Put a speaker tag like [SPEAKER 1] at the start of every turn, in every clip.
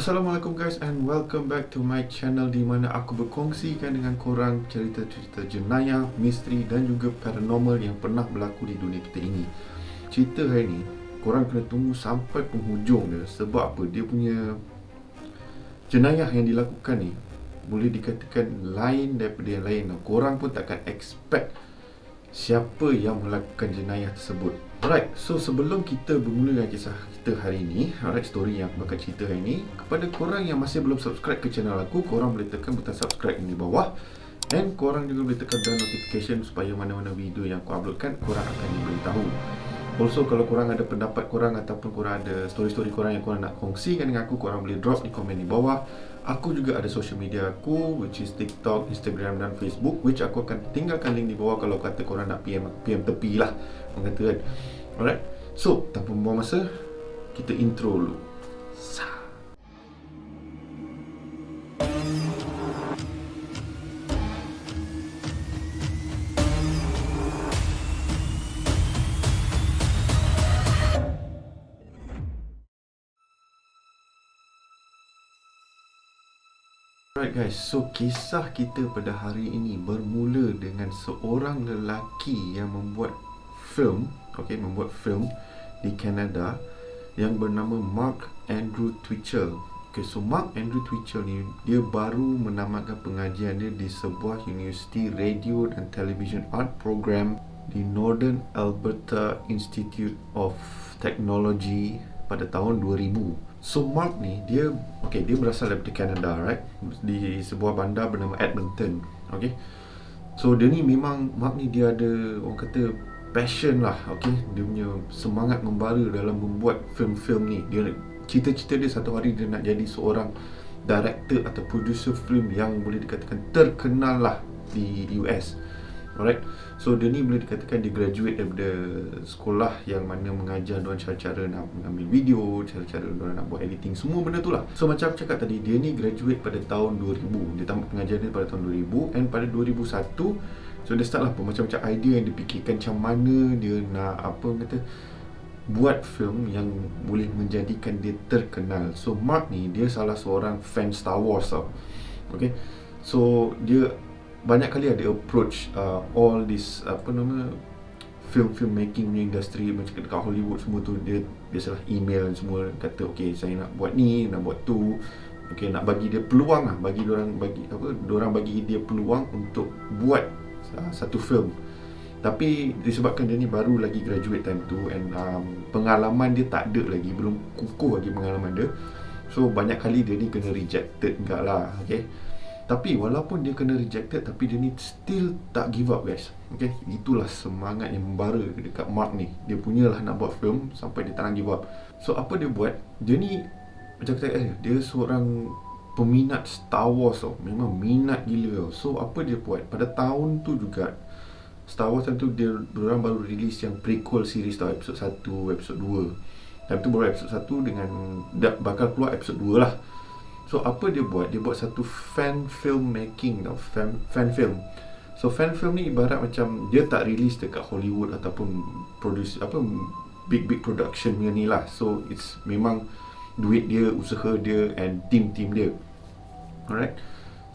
[SPEAKER 1] Assalamualaikum guys, and welcome back to my channel di mana aku berkongsikan dengan korang cerita-cerita jenayah, misteri dan juga paranormal yang pernah berlaku di dunia kita ini. Cerita hari ni korang kena tunggu sampai penghujung dia. Sebab apa? Dia punya jenayah yang dilakukan ni boleh dikatakan lain daripada yang lain. Korang pun takkan expect siapa yang melakukan jenayah tersebut. Alright, so sebelum kita bermula dengan kisah kita hari ini, alright, story yang aku bakal cerita hari ini, kepada korang yang masih belum subscribe ke channel aku, korang boleh tekan butang subscribe di bawah. Dan korang juga boleh tekan bell notification supaya mana-mana video yang aku uploadkan, korang akan diberitahu. Also, kalau korang ada pendapat korang ataupun korang ada story-story korang yang korang nak kongsikan dengan aku, korang boleh drop di komen di bawah. Aku juga ada social media aku, which is TikTok, Instagram dan Facebook, which aku akan tinggalkan link di bawah kalau kata korang nak PM tepi lah, orang kata kan. Alright, so tanpa membuang masa, kita intro dulu. Alright guys, so kisah kita pada hari ini bermula dengan seorang lelaki yang membuat film di Kanada yang bernama Mark Andrew Twitchell. So Mark Andrew Twitchell ni dia baru menamatkan pengajian dia di sebuah universiti radio dan television art program di Northern Alberta Institute of Technology pada tahun 2000. So Mark ni dia berasal daripada Canada, right? Di sebuah bandar bernama Edmonton. Okay, so dia ni memang Mark ni dia ada orang kata passion lah. Okay, dia punya semangat membara dalam membuat film-film ni. Dia cita-cita dia satu hari dia nak jadi seorang director atau producer film yang boleh dikatakan terkenal lah di US. Alright, so dia ni boleh dikatakan dia graduate daripada sekolah yang mana mengajar diorang cara-cara nak mengambil video, cara-cara diorang nak buat editing, semua benda tu lah. So macam aku cakap tadi, dia ni graduate pada tahun 2000. Dia tamat pengajian dia pada tahun 2000. And pada 2001, so dia start lah macam-macam idea yang dipikirkan macam mana dia nak buat film yang boleh menjadikan dia terkenal. So Mark ni dia salah seorang fan Star Wars tau. Okay, so dia banyak kali ada approach all this film making punya industry macam dekat Hollywood semua tu. Dia biasalah email semua, kata okay saya nak buat ni, nak buat tu. Okay, nak bagi dia peluang lah, diorang bagi dia peluang untuk buat satu film. Tapi disebabkan dia ni baru lagi graduate time tu, and pengalaman dia tak ada lagi, belum kukuh lagi pengalaman dia. So banyak kali dia ni kena rejected enggak lah. Okay, tapi walaupun dia kena rejected, tapi dia ni still tak give up guys. Okay, itulah semangat yang membara dekat Mark ni. Dia punyalah nak buat film sampai dia tak nak give up. So apa dia buat? Dia ni macam kata dia seorang peminat Star Wars tau. Memang minat gila tau. So apa dia buat? Pada tahun tu juga Star Wars tu diorang baru release yang prequel series tau, episod 1, episod 2. Time tu baru episod 1 dengan bakal keluar episod 2 lah. So apa dia buat? Dia buat satu fan film making tau, fan film. So fan film ni ibarat macam dia tak release dekat Hollywood ataupun produce big production punya ni lah. So it's memang duit dia, usaha dia and team dia. Alright,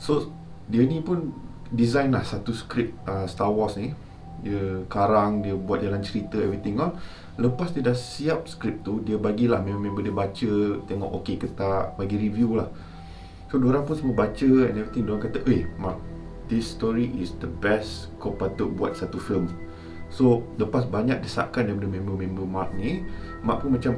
[SPEAKER 1] so dia ni pun design lah satu skrip Star Wars ni. Dia karang, dia buat jalan cerita, everything all. Lepas dia dah siap skrip tu, dia bagilah member dia baca, tengok okey ke tak, bagi review lah. So diorang pun semua baca and everything. Diorang kata, Mark, this story is the best, kau patut buat satu film. So lepas banyak desakan daripada member-member Mark ni, Mark pun macam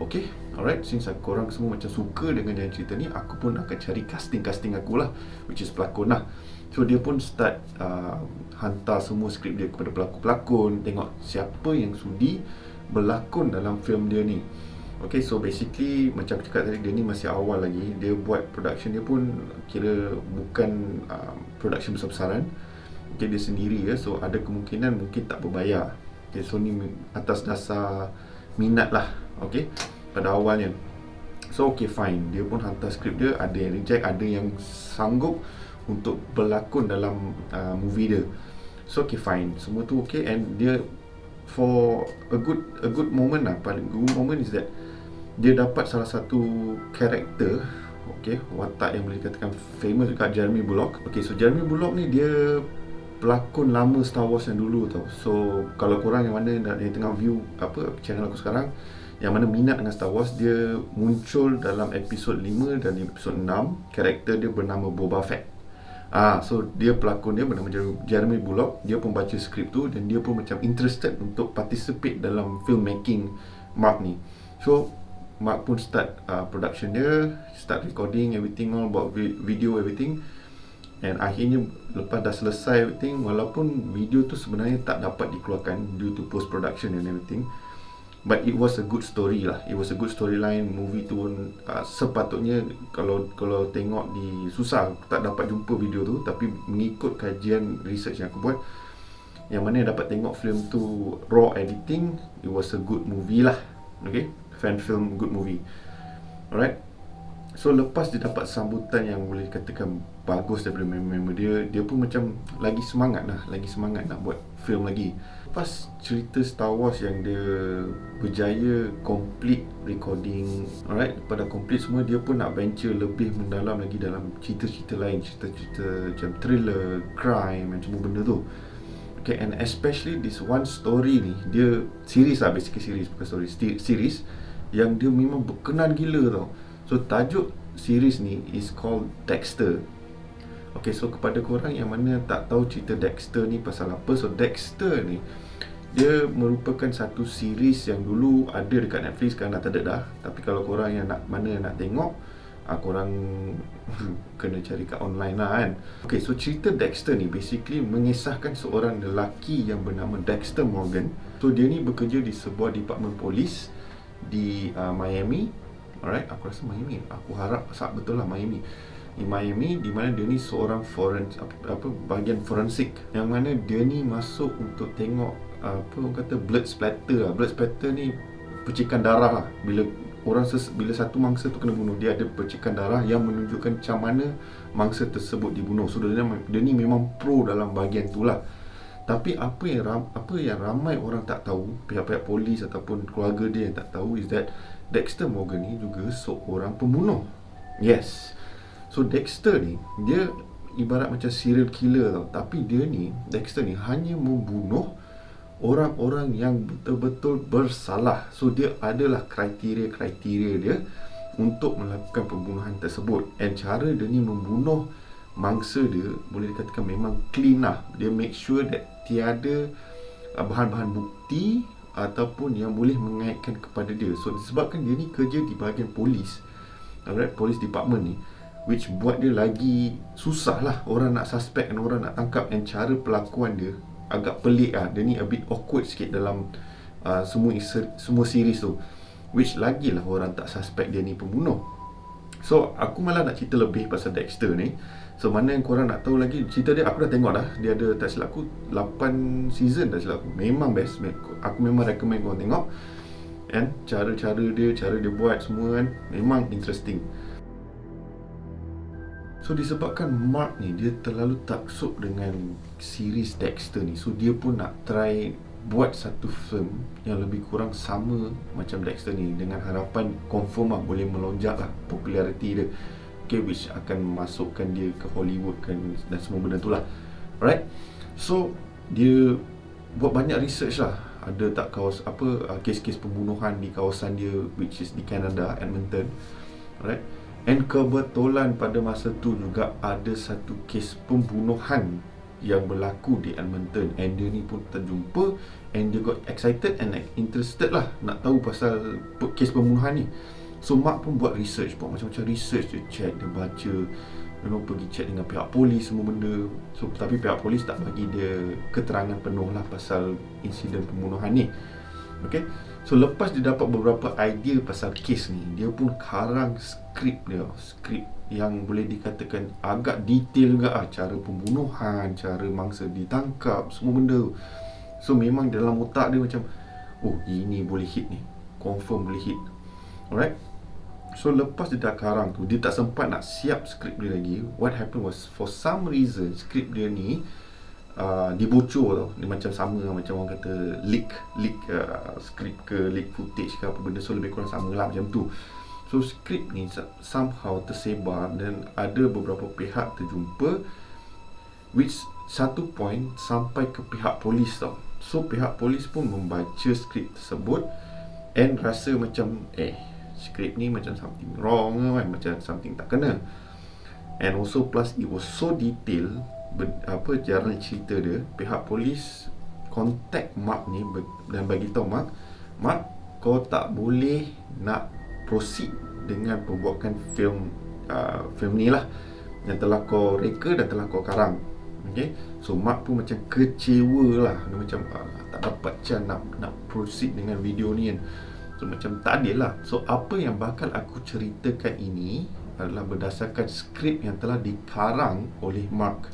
[SPEAKER 1] okay, alright, since korang semua macam suka dengan jalan cerita ni, aku pun akan cari casting aku lah, which is pelakon lah. So dia pun start hantar semua skrip dia kepada pelakon-pelakon, tengok siapa yang sudi berlakon dalam film dia ni. Okay, so basically macam aku cakap tadi, dia ni masih awal lagi. Dia buat production dia pun kira bukan production besar-besaran. Okay, dia sendiri ya. So ada kemungkinan mungkin tak berbayar. Okay, so ni atas dasar minat lah. Okay, pada awalnya. So okay fine, dia pun hantar skrip dia. Ada yang reject, ada yang sanggup untuk berlakon dalam movie dia. So okay fine, semua tu okay. And dia for a good moment lah, paling good moment is that dia dapat salah satu karakter okay, watak yang boleh dikatakan famous dekat Jeremy Bulloch. Okay, so Jeremy Bulloch ni dia pelakon lama Star Wars yang dulu tau. So kalau korang yang mana yang tengah view channel aku sekarang, yang mana minat dengan Star Wars, dia muncul dalam episod 5 dan episod 6. Karakter dia bernama Boba Fett. So dia pelakon dia bernama Jeremy Bulloch. Dia pun baca skrip tu dan dia pun macam interested untuk participate dalam filmmaking Mark ni. So Mark pun start production dia, start recording everything, all about video everything. And akhirnya lepas dah selesai everything, walaupun video tu sebenarnya tak dapat dikeluarkan due to post production and everything, but it was a good story lah. It was a good storyline. Movie tu pun sepatutnya kalau tengok di susah tak dapat jumpa video tu, tapi mengikut kajian research yang aku buat, yang mana dapat tengok film tu raw editing, it was a good movie lah. Okay, fan film, good movie. Alright. So lepas dia dapat sambutan yang boleh dikatakan bagus daripada member dia pun macam lagi semangat nak buat film lagi. Lepas cerita Star Wars yang dia berjaya complete recording, alright, pada complete semua, dia pun nak venture lebih mendalam lagi dalam cerita-cerita lain, cerita-cerita macam thriller, crime dan semua benda tu. Okay, and especially this one story ni, dia series lah, basically series, bukan story, series yang dia memang berkenan gila tau. So tajuk series ni is called Dexter. Okay, so kepada korang yang mana tak tahu cerita Dexter ni pasal apa, so Dexter ni dia merupakan satu series yang dulu ada dekat Netflix, sekarang dah tak ada dah. Tapi kalau korang yang nak tengok, korang kena cari kat online lah kan. Okay, so cerita Dexter ni basically mengisahkan seorang lelaki yang bernama Dexter Morgan. So dia ni bekerja di sebuah department polis di Miami. Alright, aku rasa Miami. Aku harap betul lah Miami. Di Miami, di mana dia ni seorang bahagian forensik, yang mana dia ni masuk untuk tengok orang kata blood splatter lah. Blood splatter ni percikan darah lah. Bila satu mangsa tu kena bunuh, dia ada percikan darah yang menunjukkan macam mana mangsa tersebut dibunuh. So dia ni memang pro dalam bahagian tu lah. Tapi apa yang ramai orang tak tahu, pihak-pihak polis ataupun keluarga dia yang tak tahu, is that Dexter Morgan ni juga seorang pembunuh. Yes. So Dexter ni, dia ibarat macam serial killer tau. Tapi Dexter ni hanya membunuh orang-orang yang betul-betul bersalah. So dia adalah kriteria dia untuk melakukan pembunuhan tersebut. And cara dia ni membunuh mangsa dia boleh dikatakan memang clean lah. Dia make sure that tiada bahan-bahan bukti ataupun yang boleh mengaitkan kepada dia. So disebabkan dia ni kerja di bahagian polis, alright, polis department ni, which buat dia lagi susah lah orang nak suspect dan orang nak tangkap. And cara pelakuan dia agak pelik lah. Dia ni a bit awkward sikit dalam semua series tu, which lagilah orang tak suspect dia ni pembunuh. So aku malah nak cerita lebih pasal Dexter ni. So mana yang korang nak tahu lagi cerita dia, aku dah tengok dah. Dia ada, tak silap aku, 8 season tak silap aku. Memang best. Aku memang recommend korang tengok. And cara dia buat semua kan, memang interesting. So disebabkan Mark ni dia terlalu taksub dengan series Dexter ni, so dia pun nak try buat satu film yang lebih kurang sama macam Dexter ni, dengan harapan confirm lah boleh melonjak lah populariti dia. Okay, which akan masukkan dia ke Hollywood kan, dan semua benda tu lah. Alright. So dia buat banyak research lah. Ada tak kes-kes pembunuhan di kawasan dia, which is di Canada, Edmonton. Alright. And kebetulan pada masa tu juga ada satu kes pembunuhan yang berlaku di Edmonton. And dia ni pun terjumpa, and dia got excited and interested lah nak tahu pasal kes pembunuhan ni. So Mark pun buat research, buat macam-macam research. Dia check, dia baca, pergi check dengan pihak polis, semua benda. So tapi pihak polis tak bagi dia keterangan penuh lah pasal insiden pembunuhan ni. Okay. So lepas dia dapat beberapa idea pasal kes ni, dia pun karang skrip yang boleh dikatakan agak detail juga lah. Cara pembunuhan, cara mangsa ditangkap, semua benda. So memang dalam otak dia macam, oh ini boleh hit ni, confirm boleh hit. Alright. So lepas dia dah karang tu, dia tak sempat nak siap skrip dia lagi. What happened was, for some reason skrip dia ni dibocor tau. Dia macam sama macam orang kata leak skrip ke leak footage ke apa benda. So lebih kurang sama lah macam tu. So skrip ni somehow tersebar dan ada beberapa pihak terjumpa, which satu point sampai ke pihak polis tau. So pihak polis pun membaca skrip tersebut and rasa macam skrip ni macam something wrong kan, macam something tak kena. And also plus it was so detail, jalan cerita dia. Pihak polis contact Mark ni dan bagi tahu Mark, kau tak boleh nak proceed dengan pembuatan film ni lah yang telah kau reka dan telah kau karang. Okay, so Mark pun macam kecewa lah. Dia macam tak dapat macam nak proceed dengan video ni kan. So macam tak adil lah. So apa yang bakal aku ceritakan ini adalah berdasarkan skrip yang telah dikarang oleh Mark.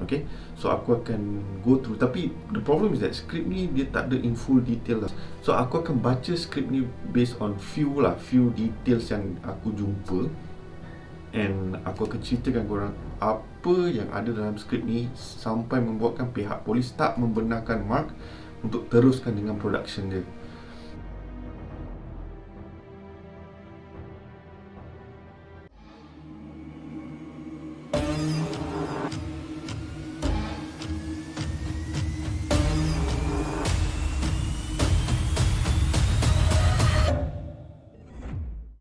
[SPEAKER 1] Okay, so aku akan go through. Tapi the problem is that skrip ni dia tak ada in full detail lah. So aku akan baca skrip ni based on few details yang aku jumpa, and aku akan ceritakan korang apa yang ada dalam skrip ni sampai membuatkan pihak polis tak membenarkan Mark untuk teruskan dengan production dia.